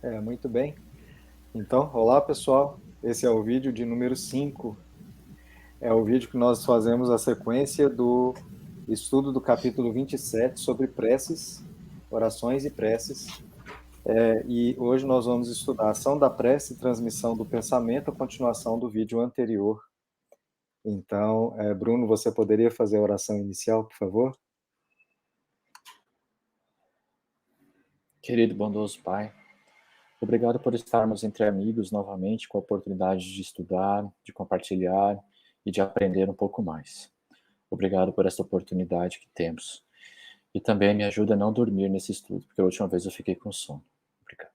Muito bem. Então, olá pessoal, esse é o vídeo de número 5. É o vídeo que nós fazemos a sequência do estudo do capítulo 27 sobre preces, orações e preces. E hoje nós vamos estudar a ação da prece e transmissão do pensamento, a continuação do vídeo anterior. Então, Bruno, você poderia fazer a oração inicial, por favor? Querido e bondoso Pai, obrigado por estarmos entre amigos novamente com a oportunidade de estudar, de compartilhar e de aprender um pouco mais. Obrigado por essa oportunidade que temos. E também me ajuda a não dormir nesse estudo, porque a última vez eu fiquei com sono. Obrigado.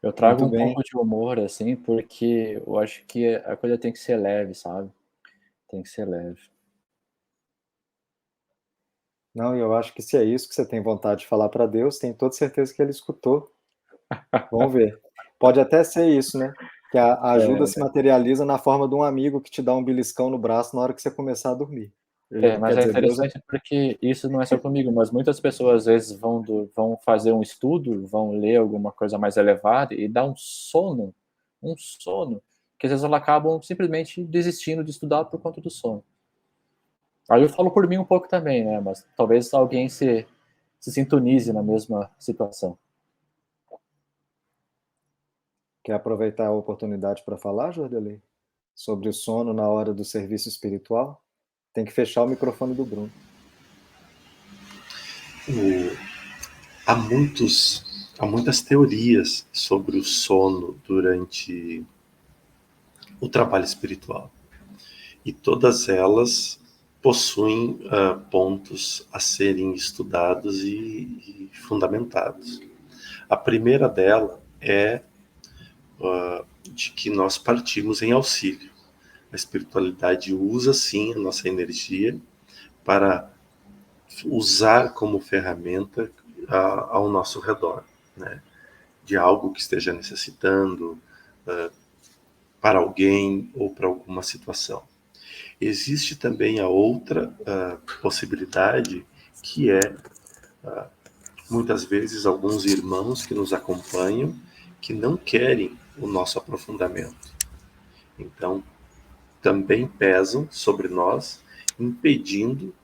Eu trago Muito um bem. pouco de humor, assim, porque eu acho que a coisa tem que ser leve, sabe? Tem que ser leve. Não, e eu acho que se é isso que você tem vontade de falar para Deus, tenho toda certeza que Ele escutou. Vamos ver. Pode até ser isso, né, que a ajuda se materializa na forma de um amigo que te dá um beliscão no braço na hora que você começar a dormir. Mas Quer é dizer, Deus interessante porque isso não é só comigo, mas muitas pessoas às vezes vão fazer um estudo, vão ler alguma coisa mais elevada e dá um sono, que às vezes elas acabam simplesmente desistindo de estudar por conta do sono. Aí eu falo por mim um pouco também, né, mas talvez alguém se sintonize na mesma situação. quer aproveitar a oportunidade para falar, Jordelei? Sobre o sono na hora do serviço espiritual? Tem que fechar o microfone do Bruno. O- há muitas teorias sobre o sono durante o trabalho espiritual. E todas elas possuem pontos a serem estudados e fundamentados. A primeira dela é de que nós partimos em auxílio. A espiritualidade usa sim a nossa energia para usar como ferramenta ao nosso redor, né? De algo que esteja necessitando para alguém ou para alguma situação. Existe também a outra possibilidade, que é muitas vezes alguns irmãos que nos acompanham que não querem o nosso aprofundamento. Então, também pesam sobre nós, impedindo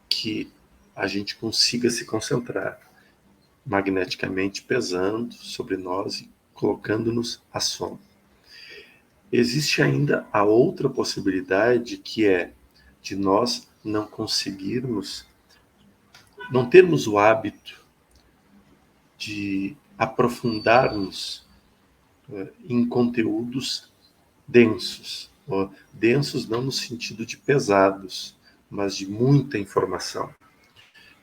que a gente consiga se concentrar, magneticamente pesando sobre nós e colocando-nos a sono. Existe ainda a outra possibilidade, que é de nós não conseguirmos, não termos o hábito de aprofundarmos em conteúdos densos. Densos não no sentido de pesados, mas de muita informação.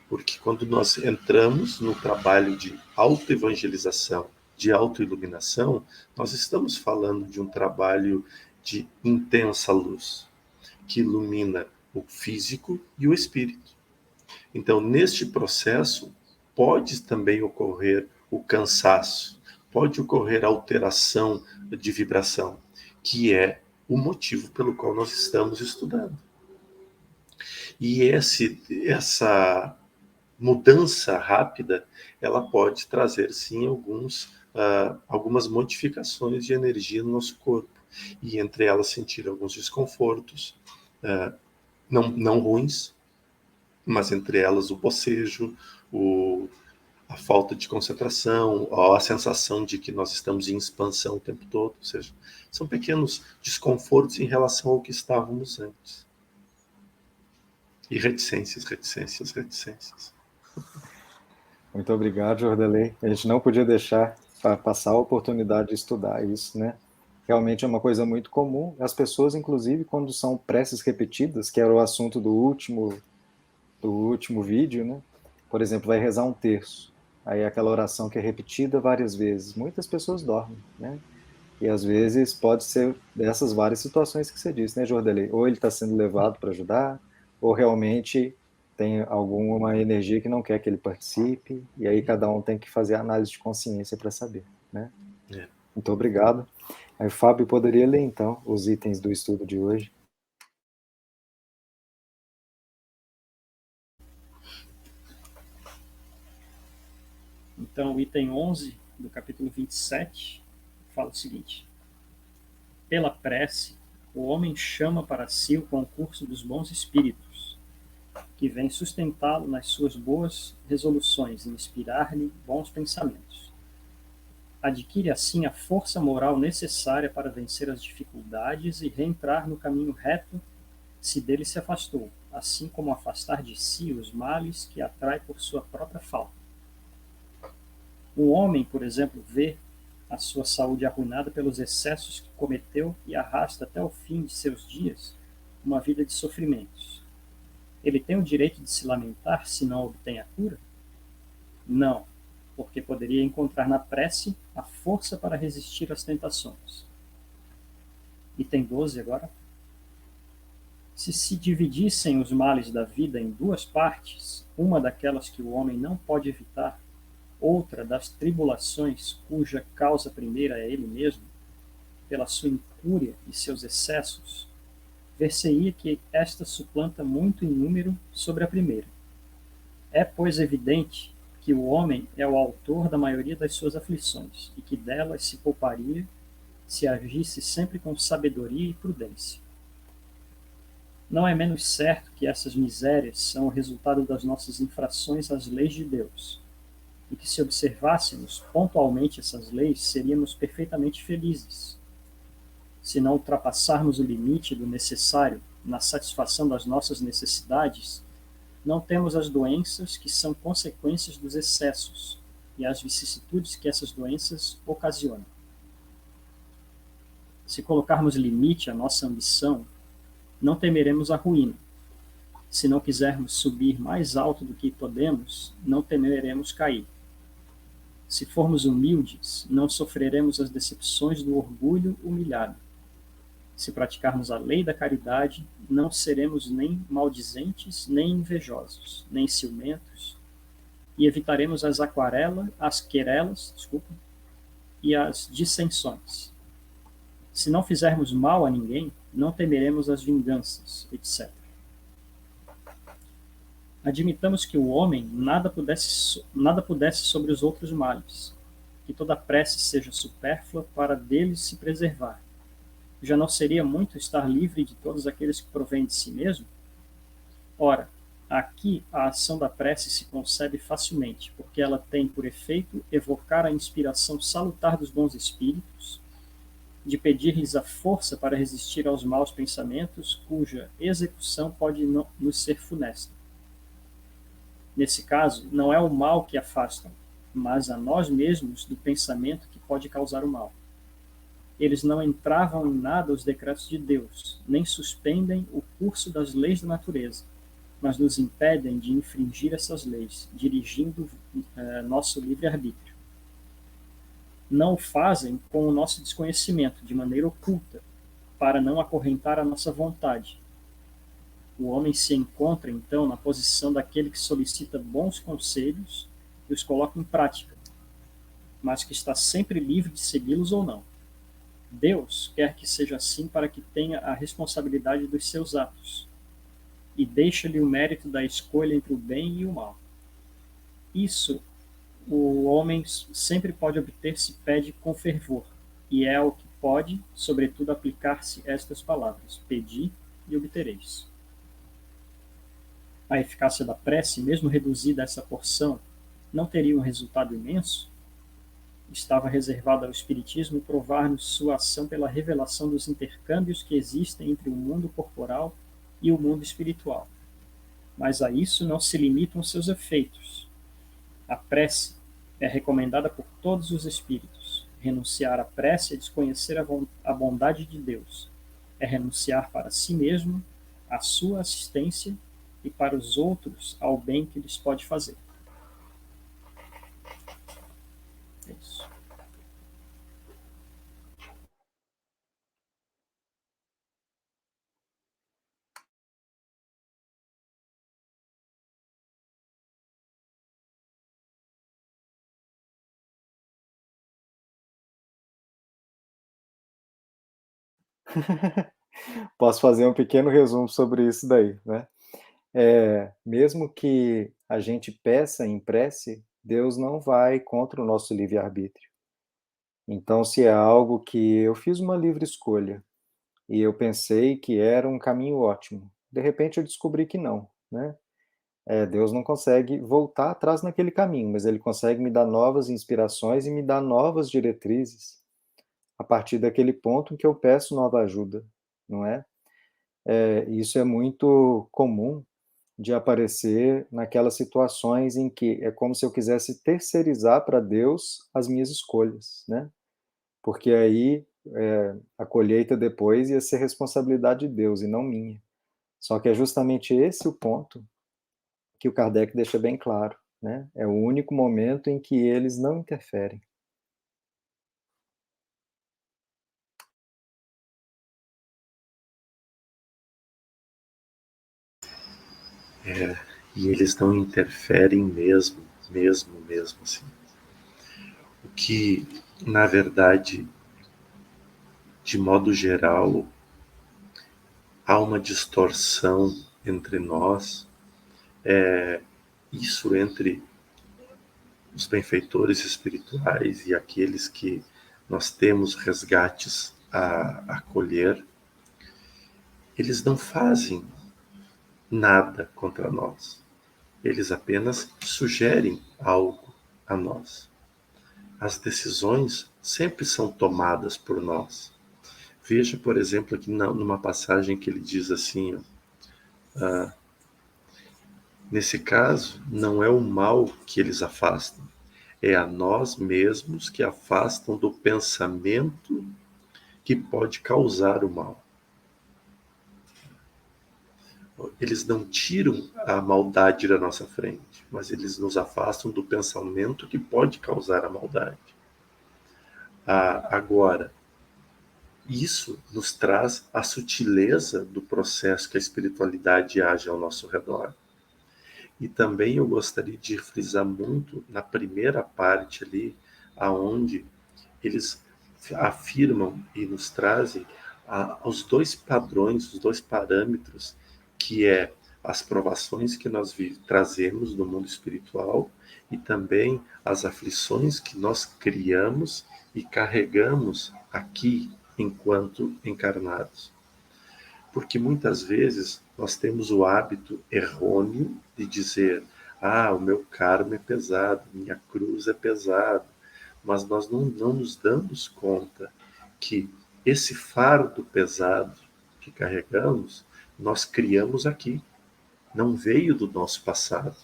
Porque quando nós entramos no trabalho de autoevangelização, de autoiluminação, nós estamos falando de um trabalho de intensa luz, que ilumina o físico e o espírito. Então, neste processo, pode também ocorrer o cansaço, pode ocorrer alteração de vibração, que é o motivo pelo qual nós estamos estudando. E essa mudança rápida, ela pode trazer sim algumas modificações de energia no nosso corpo, e entre elas sentir alguns desconfortos, não ruins, mas entre elas o bocejo, a falta de concentração, a sensação de que nós estamos em expansão o tempo todo, ou seja, são pequenos desconfortos em relação ao que estávamos antes. E reticências, reticências, reticências. Muito obrigado, Jordelei. A gente não podia deixar passar a oportunidade de estudar isso, né? Realmente é uma coisa muito comum. As pessoas, inclusive, quando são preces repetidas, que era o assunto do último vídeo, né? Por exemplo, vai rezar um terço. Aí aquela oração que é repetida várias vezes. Muitas pessoas dormem, né? E às vezes pode ser dessas várias situações que você disse, né, Jordelei? Ou ele está sendo levado para ajudar, ou realmente tem alguma energia que não quer que ele participe, e aí cada um tem que fazer a análise de consciência para saber, né? É. Muito obrigado. Aí o Fábio poderia ler, então, os itens do estudo de hoje. Então, o item 11 do capítulo 27 fala o seguinte: pela prece, o homem chama para si o concurso dos bons espíritos, que vem sustentá-lo nas suas boas resoluções e inspirar-lhe bons pensamentos. Adquire assim a força moral necessária para vencer as dificuldades e reentrar no caminho reto se dele se afastou, assim como afastar de si os males que atrai por sua própria falta. Um homem, por exemplo, vê a sua saúde arruinada pelos excessos que cometeu e arrasta até o fim de seus dias uma vida de sofrimentos. Ele tem o direito de se lamentar se não obtém a cura? Não, porque poderia encontrar na prece a força para resistir às tentações. Item 12 agora. Se dividissem os males da vida em duas partes, uma daquelas que o homem não pode evitar, outra das tribulações cuja causa primeira é ele mesmo, pela sua incúria e seus excessos, ver-se-ia que esta suplanta muito em número sobre a primeira. É, pois, evidente que o homem é o autor da maioria das suas aflições e que delas se pouparia se agisse sempre com sabedoria e prudência. Não é menos certo que essas misérias são o resultado das nossas infrações às leis de Deus, e que se observássemos pontualmente essas leis, seríamos perfeitamente felizes. Se não ultrapassarmos o limite do necessário na satisfação das nossas necessidades, não temos as doenças que são consequências dos excessos e as vicissitudes que essas doenças ocasionam. Se colocarmos limite à nossa ambição, não temeremos a ruína. Se não quisermos subir mais alto do que podemos, não temeremos cair. Se formos humildes, não sofreremos as decepções do orgulho humilhado. Se praticarmos a lei da caridade, não seremos nem maldizentes, nem invejosos, nem ciumentos, e evitaremos as querelas, e as dissensões. Se não fizermos mal a ninguém, não temeremos as vinganças, etc. Admitamos que o homem nada pudesse sobre os outros males, que toda prece seja supérflua para deles se preservar. Já não seria muito estar livre de todos aqueles que provêm de si mesmo? Ora, aqui a ação da prece se concebe facilmente, porque ela tem por efeito evocar a inspiração salutar dos bons espíritos, de pedir-lhes a força para resistir aos maus pensamentos, cuja execução pode nos ser funesta. Nesse caso, não é o mal que afastam, mas a nós mesmos do pensamento que pode causar o mal. Eles não entravam em nada os decretos de Deus, nem suspendem o curso das leis da natureza, mas nos impedem de infringir essas leis, dirigindo nosso livre-arbítrio. Não o fazem com o nosso desconhecimento, de maneira oculta, para não acorrentar a nossa vontade. O homem se encontra, então, na posição daquele que solicita bons conselhos e os coloca em prática, mas que está sempre livre de segui-los ou não. Deus quer que seja assim para que tenha a responsabilidade dos seus atos e deixa-lhe o mérito da escolha entre o bem e o mal. Isso o homem sempre pode obter se pede com fervor, e é o que pode, sobretudo, aplicar-se estas palavras: pedi e obtereis. A eficácia da prece, mesmo reduzida a essa porção, não teria um resultado imenso? Estava reservado ao Espiritismo provar-nos sua ação pela revelação dos intercâmbios que existem entre o mundo corporal e o mundo espiritual. Mas a isso não se limitam seus efeitos. A prece é recomendada por todos os espíritos. Renunciar à prece é desconhecer a bondade de Deus. É renunciar para si mesmo, à sua assistência e para os outros ao bem que lhes pode fazer. É isso. Posso fazer um pequeno resumo sobre isso daí, né? Mesmo que a gente peça em prece, Deus não vai contra o nosso livre-arbítrio. Então, se é algo que eu fiz uma livre escolha e eu pensei que era um caminho ótimo, de repente eu descobri que não, né? Deus não consegue voltar atrás naquele caminho, mas ele consegue me dar novas inspirações e me dar novas diretrizes a partir daquele ponto em que eu peço nova ajuda, não é? Isso é muito comum de aparecer naquelas situações em que é como se eu quisesse terceirizar para Deus as minhas escolhas, né? Porque aí a colheita depois ia ser responsabilidade de Deus e não minha. Só que é justamente esse o ponto que o Kardec deixa bem claro, né? É o único momento em que eles não interferem. E eles não interferem mesmo, mesmo, assim. O que, na verdade, de modo geral, há uma distorção entre nós, isso entre os benfeitores espirituais e aqueles que nós temos resgates a colher, eles não fazem nada contra nós. Eles apenas sugerem algo a nós. As decisões sempre são tomadas por nós. Veja, por exemplo, aqui numa passagem que ele diz assim, nesse caso, não é o mal que eles afastam, é a nós mesmos que afastam do pensamento que pode causar o mal. Eles não tiram a maldade da nossa frente, mas eles nos afastam do pensamento que pode causar a maldade. Agora, isso nos traz a sutileza do processo que a espiritualidade age ao nosso redor. E também eu gostaria de frisar muito na primeira parte ali, aonde eles afirmam e nos trazem os dois padrões, os dois parâmetros, que é as provações que nós trazemos do mundo espiritual e também as aflições que nós criamos e carregamos aqui enquanto encarnados. Porque muitas vezes nós temos o hábito errôneo de dizer: o meu karma é pesado, minha cruz é pesada, mas nós não nos damos conta que esse fardo pesado que carregamos, nós criamos aqui. Não veio do nosso passado,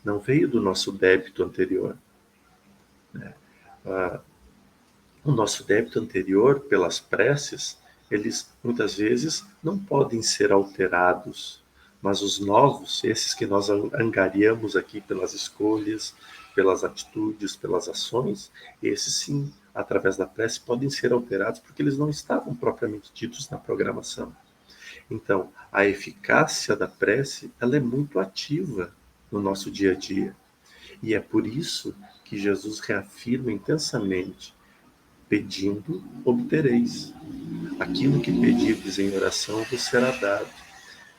não veio do nosso débito anterior. O nosso débito anterior, pelas preces, eles muitas vezes não podem ser alterados, mas os novos, esses que nós angariamos aqui pelas escolhas, pelas atitudes, pelas ações, esses sim, através da prece, podem ser alterados porque eles não estavam propriamente ditos na programação. Então, a eficácia da prece, ela é muito ativa no nosso dia a dia. E é por isso que Jesus reafirma intensamente: pedindo, obtereis. Aquilo que pedirdes em oração vos será dado.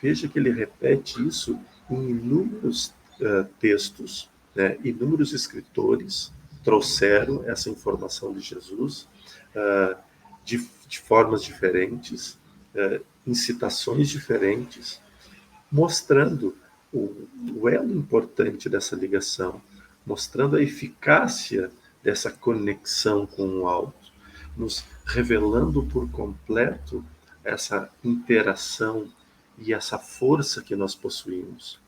Veja que ele repete isso em inúmeros textos, né? Inúmeros escritores trouxeram essa informação de Jesus de formas diferentes, em citações diferentes, mostrando o elo importante dessa ligação, mostrando a eficácia dessa conexão com o alto, nos revelando por completo essa interação e essa força que nós possuímos.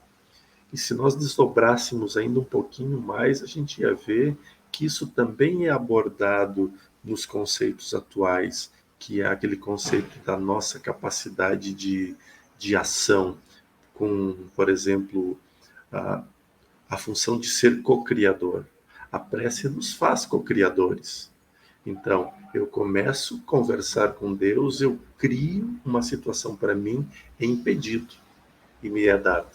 E se nós desdobrássemos ainda um pouquinho mais, a gente ia ver que isso também é abordado nos conceitos atuais, que é aquele conceito da nossa capacidade de ação, com, por exemplo, a função de ser co-criador. A prece nos faz co-criadores. Então, eu começo a conversar com Deus, eu crio uma situação para mim em pedido, e me é dado.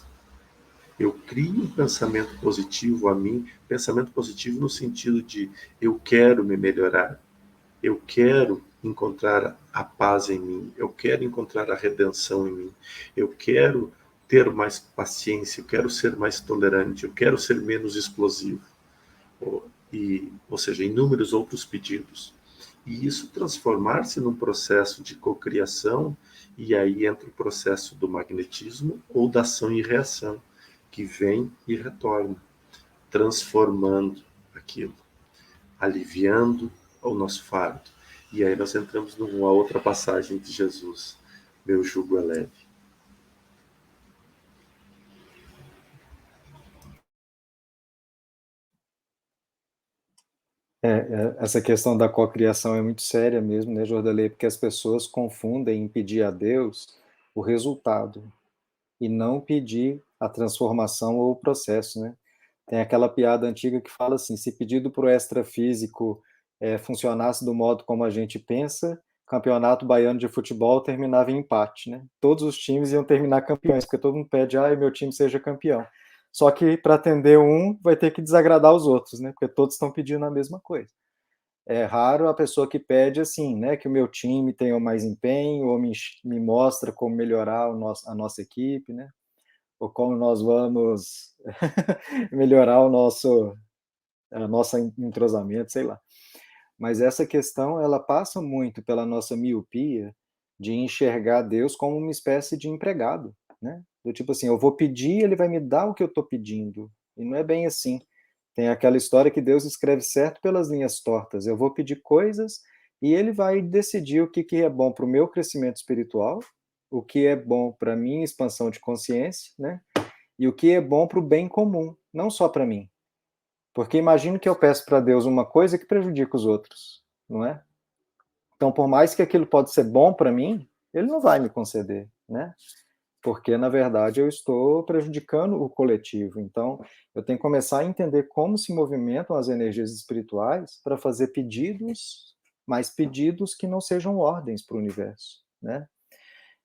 Eu crio um pensamento positivo a mim, pensamento positivo no sentido de eu quero me melhorar, eu quero encontrar a paz em mim, eu quero encontrar a redenção em mim, eu quero ter mais paciência, eu quero ser mais tolerante, eu quero ser menos explosivo. ou seja, inúmeros outros pedidos. E isso transformar-se num processo de cocriação, e aí entra o processo do magnetismo ou da ação e reação, que vem e retorna, transformando aquilo, aliviando o nosso fardo. E aí nós entramos numa outra passagem de Jesus: meu jugo é leve. Essa questão da cocriação é muito séria mesmo, né, Jordalei? Porque as pessoas confundem em pedir a Deus o resultado e não pedir a transformação ou o processo, né? Tem aquela piada antiga que fala assim: se pedido para o extrafísico funcionasse do modo como a gente pensa, campeonato baiano de futebol terminava em empate, né? Todos os times iam terminar campeões, porque todo mundo pede, meu time seja campeão. Só que para atender um, vai ter que desagradar os outros, né? Porque todos estão pedindo a mesma coisa. É raro a pessoa que pede assim, né? Que o meu time tenha mais empenho, ou me mostra como melhorar a nossa equipe, né? Ou como nós vamos melhorar o nosso entrosamento, sei lá. Mas essa questão, ela passa muito pela nossa miopia de enxergar Deus como uma espécie de empregado, né? Do tipo assim, eu vou pedir, ele vai me dar o que eu estou pedindo. E não é bem assim. Tem aquela história que Deus escreve certo pelas linhas tortas. Eu vou pedir coisas e ele vai decidir o que é bom para o meu crescimento espiritual, o que é bom para a minha expansão de consciência, né? E o que é bom para o bem comum, não só para mim. Porque imagino que eu peço para Deus uma coisa que prejudica os outros, não é? Então, por mais que aquilo pode ser bom para mim, ele não vai me conceder, né? Porque, na verdade, eu estou prejudicando o coletivo. Então, eu tenho que começar a entender como se movimentam as energias espirituais para fazer pedidos, mas pedidos que não sejam ordens para o universo, né?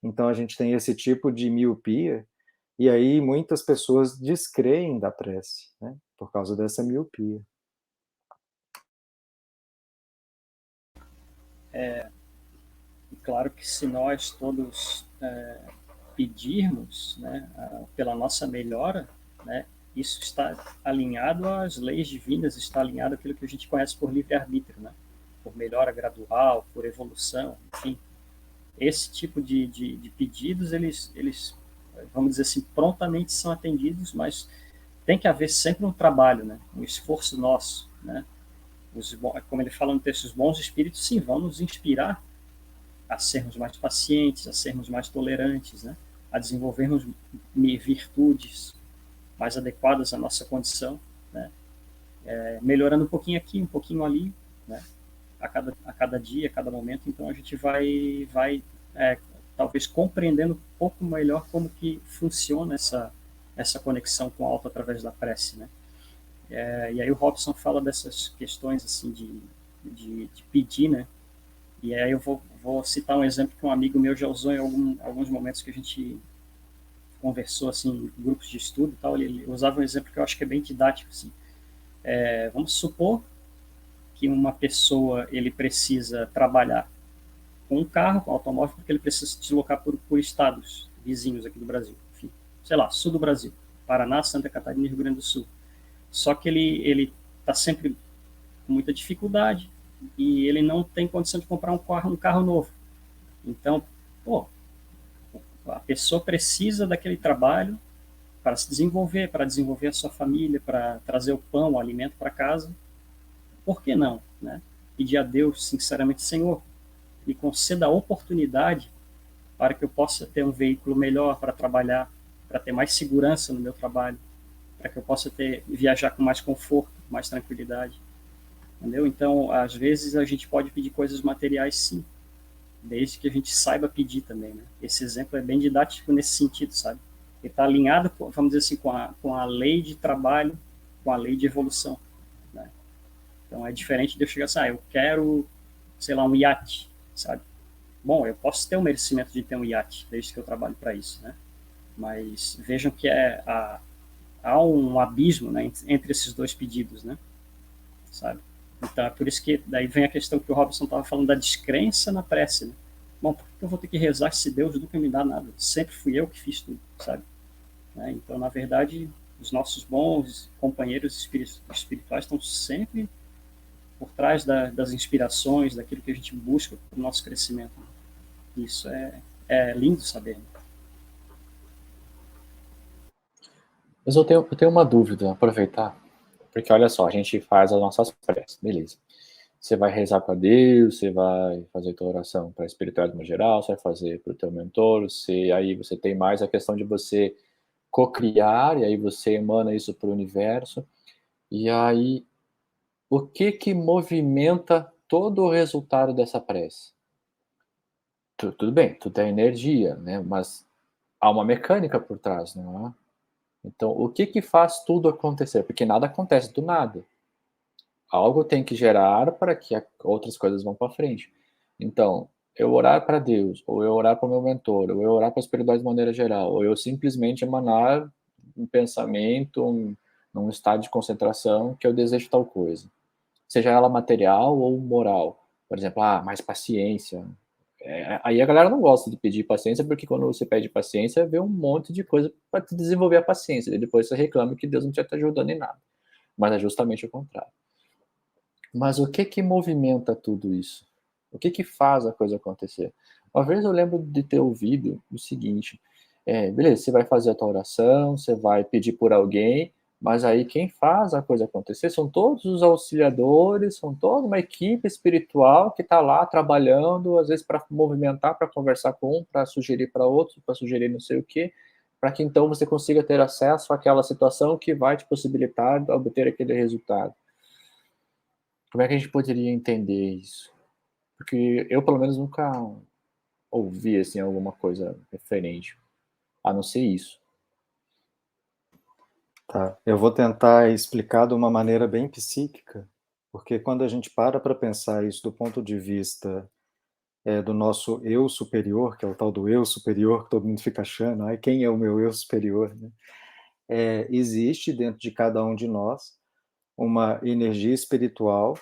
Então, a gente tem esse tipo de miopia, e aí muitas pessoas descreem da prece, né? Por causa dessa miopia. Claro que se nós todos pedirmos, né, pela nossa melhora, né, isso está alinhado às leis divinas, está alinhado àquilo que a gente conhece por livre-arbítrio, né, por melhora gradual, por evolução, enfim. Esse tipo de pedidos, eles, vamos dizer assim, prontamente são atendidos, mas tem que haver sempre um trabalho, né, um esforço nosso, né. Como ele fala no texto, os bons espíritos, sim, vão nos inspirar a sermos mais pacientes, a sermos mais tolerantes, né? A desenvolvermos virtudes mais adequadas à nossa condição, né? Melhorando um pouquinho aqui, um pouquinho ali, né? A cada dia, a cada momento. Então a gente vai talvez compreendendo um pouco melhor como que funciona essa conexão com o alto através da prece, né? E aí o Robson fala dessas questões assim de pedir, né? E aí eu vou citar um exemplo que um amigo meu já usou em alguns momentos que a gente conversou assim, em grupos de estudo e tal. Ele usava um exemplo que eu acho que é bem didático. Assim. Vamos supor que uma pessoa ele precisa trabalhar com um carro, com um automóvel, porque ele precisa se deslocar por estados vizinhos aqui do Brasil. Enfim, sei lá, sul do Brasil, Paraná, Santa Catarina e Rio Grande do Sul. Só que ele está sempre com muita dificuldade, e ele não tem condição de comprar um carro novo. Então, a pessoa precisa daquele trabalho para se desenvolver, para desenvolver a sua família, para trazer o pão, o alimento para casa. Por que não? Né? Pedir a Deus, sinceramente, Senhor, me conceda a oportunidade para que eu possa ter um veículo melhor para trabalhar, para ter mais segurança no meu trabalho, para que eu possa viajar com mais conforto, mais tranquilidade. Entendeu? Então, às vezes, a gente pode pedir coisas materiais, sim, desde que a gente saiba pedir também, né? Esse exemplo é bem didático nesse sentido, sabe? Ele está alinhado, vamos dizer assim, com a lei de trabalho, com a lei de evolução, né? Então, é diferente de eu chegar assim, eu quero, sei lá, um iate, sabe? Bom, eu posso ter o merecimento de ter um iate, desde que eu trabalho para isso, né? Mas vejam que há um abismo, né, entre esses dois pedidos, né? Sabe? Então, é por isso que daí vem a questão que o Robson estava falando da descrença na prece, né? Bom, por que eu vou ter que rezar se Deus nunca me dá nada? Sempre fui eu que fiz tudo, sabe? Né? Então, na verdade, Os nossos bons companheiros espirituais estão sempre por trás das inspirações, daquilo que a gente busca para o nosso crescimento. Isso é lindo saber. Mas eu tenho uma dúvida, aproveitar, porque olha só, a gente faz as nossas preces, beleza. Você vai rezar para Deus, você vai fazer tua oração para a espiritualidade no geral, você vai fazer para o teu mentor, aí você tem mais a questão de você co-criar, e aí você emana isso para o universo, e aí o que movimenta todo o resultado dessa prece? Tudo bem, tudo é energia, né? Mas há uma mecânica por trás, não é? Então, o que faz tudo acontecer? Porque nada acontece do nada. Algo tem que gerar para que outras coisas vão para frente. Então, eu orar para Deus, ou eu orar para o meu mentor, ou eu orar para a espiritualidade de maneira geral, ou eu simplesmente emanar um pensamento, num estado de concentração que eu desejo tal coisa. Seja ela material ou moral. Por exemplo, mais paciência. Aí a galera não gosta de pedir paciência, porque quando você pede paciência, vê um monte de coisa para te desenvolver a paciência. E depois você reclama que Deus não te ajudando em nada. Mas é justamente o contrário. Mas o que movimenta tudo isso? O que faz a coisa acontecer? Uma vez eu lembro de ter ouvido o seguinte, beleza, você vai fazer a tua oração, você vai pedir por alguém, mas aí quem faz a coisa acontecer são todos os auxiliadores, são toda uma equipe espiritual que está lá trabalhando, às vezes para movimentar, para conversar com um, para sugerir para outro, para sugerir não sei o quê, para que então você consiga ter acesso àquela situação que vai te possibilitar obter aquele resultado. Como é que a gente poderia entender isso? Porque eu, pelo menos, nunca ouvi assim, alguma coisa referente, a não ser isso. Tá, eu vou tentar explicar de uma maneira bem psíquica, porque quando a gente para pensar isso do ponto de vista do nosso eu superior, que é o tal do eu superior, que todo mundo fica achando, quem é o meu eu superior? Né? Existe dentro de cada um de nós uma energia espiritual,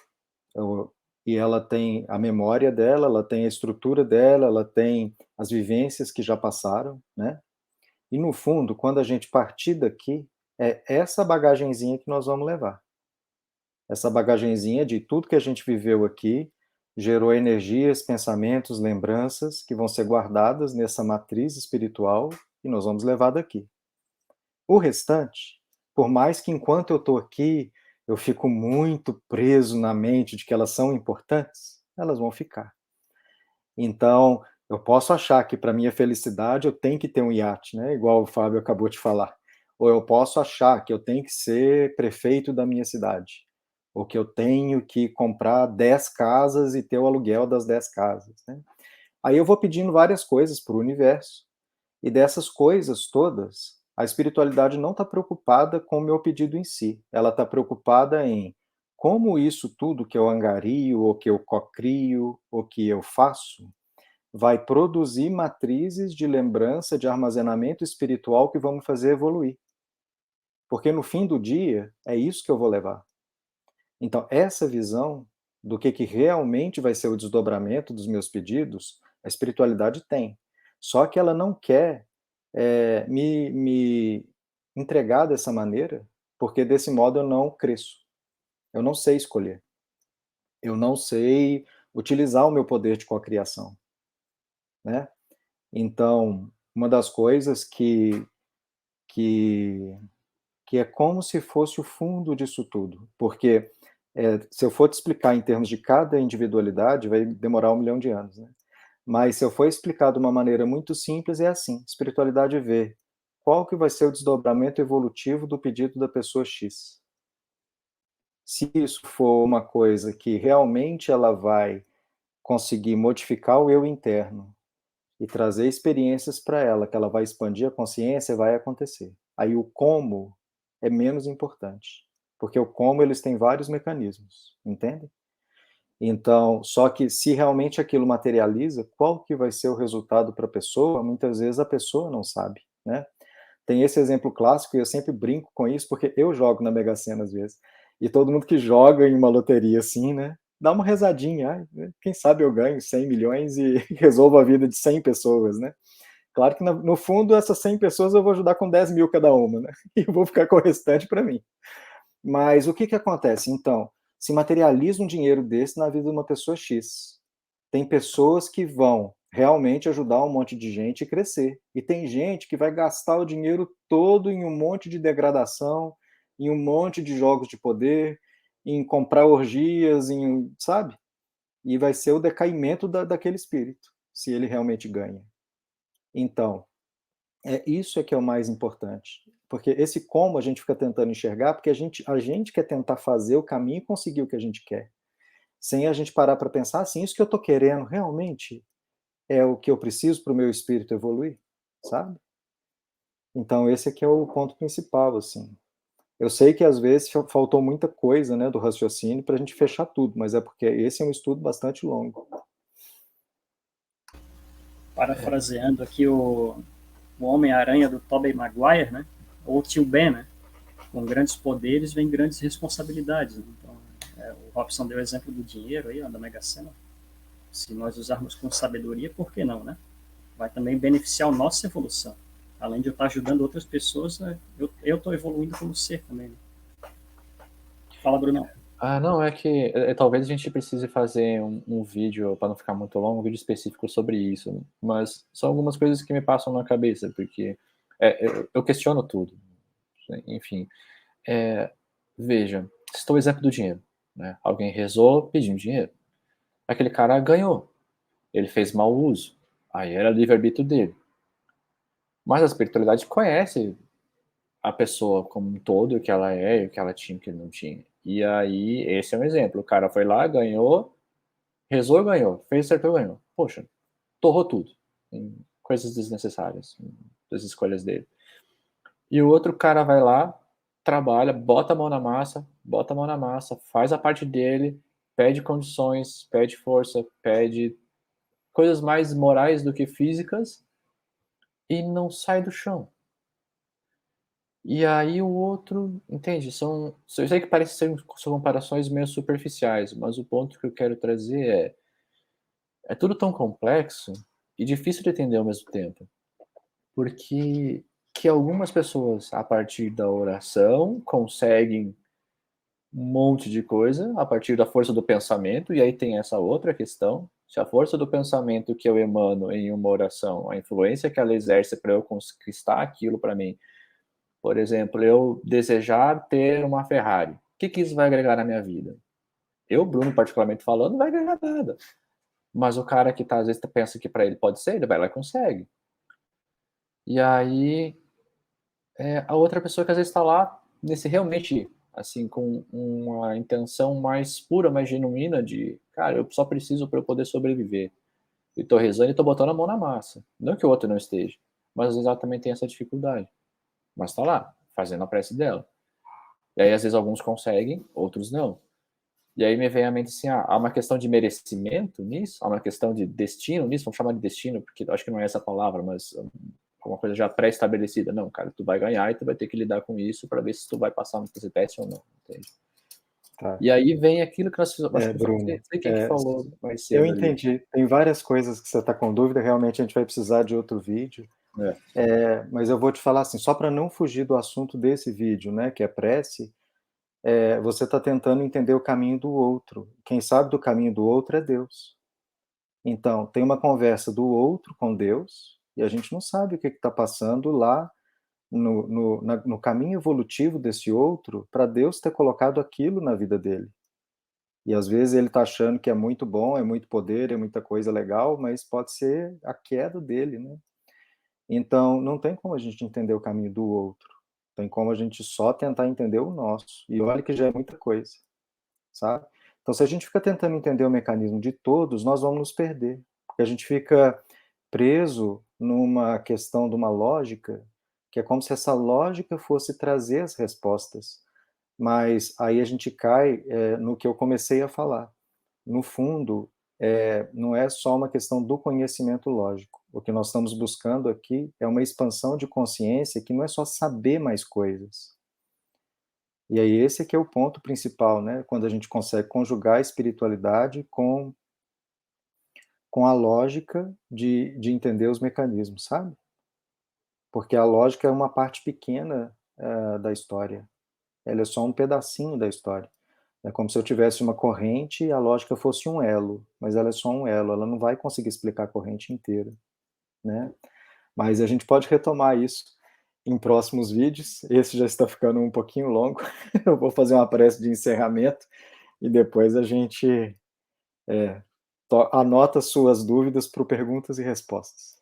e ela tem a memória dela, ela tem a estrutura dela, ela tem as vivências que já passaram, né? E no fundo, quando a gente partir daqui, é essa bagagenzinha que nós vamos levar. Essa bagagenzinha de tudo que a gente viveu aqui, gerou energias, pensamentos, lembranças que vão ser guardadas nessa matriz espiritual e nós vamos levar daqui. O restante, por mais que enquanto eu estou aqui, eu fico muito preso na mente de que elas são importantes, elas vão ficar. Então, eu posso achar que para minha felicidade eu tenho que ter um iate, né? Igual o Fábio acabou de falar. Ou eu posso achar que eu tenho que ser prefeito da minha cidade. Ou que eu tenho que comprar 10 casas e ter o aluguel das 10 casas. Né? Aí eu vou pedindo várias coisas para o universo. E dessas coisas todas, a espiritualidade não está preocupada com o meu pedido em si. Ela está preocupada em como isso tudo que eu angario, ou que eu cocrio, ou que eu faço, vai produzir matrizes de lembrança, de armazenamento espiritual que vão me fazer evoluir. Porque no fim do dia, é isso que eu vou levar. Então, essa visão do que realmente vai ser o desdobramento dos meus pedidos, a espiritualidade tem. Só que ela não quer me entregar dessa maneira, porque desse modo eu não cresço. Eu não sei escolher. Eu não sei utilizar o meu poder de cocriação. Né? Então, uma das coisas que é como se fosse o fundo disso tudo, porque se eu for te explicar em termos de cada individualidade, vai demorar 1 milhão de anos, né? Mas se eu for explicar de uma maneira muito simples, é assim, espiritualidade vê qual que vai ser o desdobramento evolutivo do pedido da pessoa X. Se isso for uma coisa que realmente ela vai conseguir modificar o eu interno e trazer experiências para ela, que ela vai expandir a consciência, vai acontecer. Aí o como é menos importante, porque o como eles têm vários mecanismos, entende? Então, só que se realmente aquilo materializa, qual que vai ser o resultado para a pessoa? Muitas vezes a pessoa não sabe, né? Tem esse exemplo clássico, e eu sempre brinco com isso, porque eu jogo na Mega Sena às vezes, e todo mundo que joga em uma loteria assim, né, dá uma rezadinha, quem sabe eu ganho 100 milhões e resolvo a vida de 100 pessoas, né? Claro que no fundo essas 100 pessoas eu vou ajudar com 10 mil cada uma, né? E vou ficar com o restante para mim. Mas o que acontece? Então, se materializa um dinheiro desse na vida de uma pessoa X. Tem pessoas que vão realmente ajudar um monte de gente a crescer. E tem gente que vai gastar o dinheiro todo em um monte de degradação, em um monte de jogos de poder, em comprar orgias, sabe? E vai ser o decaimento daquele espírito, se ele realmente ganha. Então, isso é que é o mais importante. Porque esse como a gente fica tentando enxergar, porque a gente quer tentar fazer o caminho e conseguir o que a gente quer. Sem a gente parar para pensar assim, isso que eu estou querendo realmente é o que eu preciso para o meu espírito evoluir, sabe? Então esse aqui é o ponto principal, assim. Eu sei que às vezes faltou muita coisa, né, do raciocínio para a gente fechar tudo, mas é porque esse é um estudo bastante longo. Parafraseando aqui o Homem-Aranha do Tobey Maguire, né? Ou Tio Ben, né? Com grandes poderes vem grandes responsabilidades. Né? Então, o Robson deu o exemplo do dinheiro aí, da Mega Sena. Se nós usarmos com sabedoria, por que não, né? Vai também beneficiar a nossa evolução. Além de eu estar ajudando outras pessoas, né? Eu estou evoluindo como ser também. Né? Fala, Brunão. Não, é que talvez a gente precise fazer um vídeo, para não ficar muito longo, um vídeo específico sobre isso. Mas são algumas coisas que me passam na cabeça, porque eu questiono tudo. Enfim, veja, citou o exemplo do dinheiro. Né? Alguém rezou pedindo dinheiro. Aquele cara ganhou. Ele fez mau uso. Aí era livre-arbítrio dele. Mas a espiritualidade conhece a pessoa como um todo, o que ela é, o que ela tinha e o que ele não tinha. E aí, esse é um exemplo. O cara foi lá, ganhou, rezou, ganhou, fez, acertou, ganhou. Poxa, torrou tudo. Em coisas desnecessárias, das escolhas dele. E o outro cara vai lá, trabalha, bota a mão na massa, faz a parte dele, pede condições, pede força, pede coisas mais morais do que físicas e não sai do chão. E aí o outro, entende? Eu sei que parece ser são comparações meio superficiais, mas o ponto que eu quero trazer é tudo tão complexo e difícil de entender ao mesmo tempo. Porque que algumas pessoas, a partir da oração, conseguem um monte de coisa, a partir da força do pensamento, e aí tem essa outra questão, se a força do pensamento que eu emano em uma oração, a influência que ela exerce para eu conquistar aquilo para mim, por exemplo, eu desejar ter uma Ferrari. O que isso vai agregar na minha vida? Eu, Bruno, particularmente falando, não vai agregar nada. Mas o cara que às vezes pensa que para ele pode ser, ele vai lá e consegue. E aí, a outra pessoa que às vezes está lá, nesse realmente, assim, com uma intenção mais pura, mais genuína de, cara, eu só preciso para eu poder sobreviver. E tô rezando e tô botando a mão na massa. Não que o outro não esteja, mas às vezes ela também tem essa dificuldade. Mas tá lá, fazendo a prece dela. E aí, às vezes, alguns conseguem, outros não. E aí me vem à mente assim, há uma questão de merecimento nisso, há uma questão de destino nisso, vamos chamar de destino, porque acho que não é essa palavra, mas uma coisa já pré-estabelecida. Não, cara, tu vai ganhar e tu vai ter que lidar com isso para ver se tu vai passar no teste ou não, entende? Tá. E aí vem aquilo que nós fizemos. Bruno, não sei quem que falou mais cedo. Eu entendi. Ali. Tem várias coisas que você está com dúvida, realmente a gente vai precisar de outro vídeo. Mas eu vou te falar assim, só para não fugir do assunto desse vídeo, né, que é prece, você está tentando entender o caminho do outro. Quem sabe do caminho do outro é Deus. Então, tem uma conversa do outro com Deus, e a gente não sabe o que está passando lá no caminho evolutivo desse outro, para Deus ter colocado aquilo na vida dele. E às vezes ele está achando que é muito bom, é muito poder, é muita coisa legal, mas pode ser a queda dele, né? Então, não tem como a gente entender o caminho do outro. Tem como a gente só tentar entender o nosso. E olha que já é muita coisa, sabe? Então, se a gente fica tentando entender o mecanismo de todos, nós vamos nos perder. Porque a gente fica preso numa questão de uma lógica, que é como se essa lógica fosse trazer as respostas. Mas aí a gente cai no que eu comecei a falar. No fundo, não é só uma questão do conhecimento lógico. O que nós estamos buscando aqui é uma expansão de consciência que não é só saber mais coisas. E aí esse que é o ponto principal, né? Quando a gente consegue conjugar a espiritualidade com a lógica de entender os mecanismos, sabe? porque a lógica é uma parte pequena da história. Ela é só um pedacinho da história. É como se eu tivesse uma corrente e a lógica fosse um elo, mas ela é só um elo, ela não vai conseguir explicar a corrente inteira, né? Mas a gente pode retomar isso em próximos vídeos. Esse já está ficando um pouquinho longo. Eu vou fazer uma prece de encerramento e depois a gente anota suas dúvidas para o perguntas e respostas.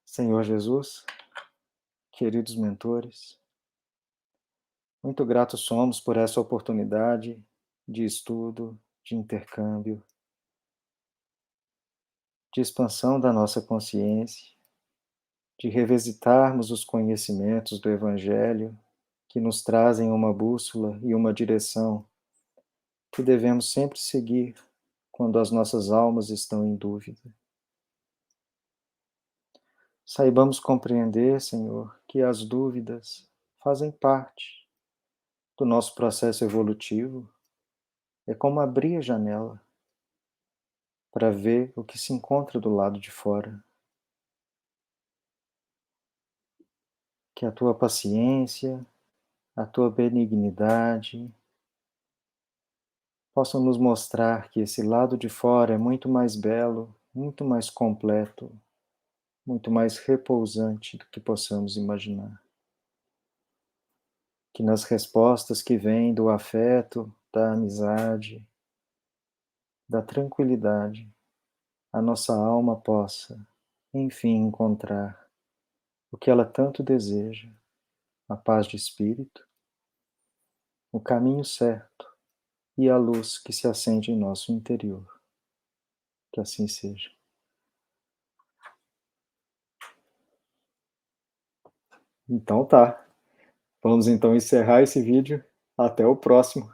Senhor Jesus, queridos mentores, muito gratos somos por essa oportunidade de estudo, de intercâmbio, de expansão da nossa consciência, de revisitarmos os conhecimentos do Evangelho que nos trazem uma bússola e uma direção que devemos sempre seguir quando as nossas almas estão em dúvida. Saibamos compreender, Senhor, que as dúvidas fazem parte do nosso processo evolutivo. É como abrir a janela para ver o que se encontra do lado de fora. Que a tua paciência, a tua benignidade possam nos mostrar que esse lado de fora é muito mais belo, muito mais completo, muito mais repousante do que possamos imaginar. Que nas respostas que vêm do afeto, da amizade, da tranquilidade, a nossa alma possa, enfim, encontrar o que ela tanto deseja, a paz de espírito, o caminho certo e a luz que se acende em nosso interior. Que assim seja. Então tá. Vamos então encerrar esse vídeo. Até o próximo.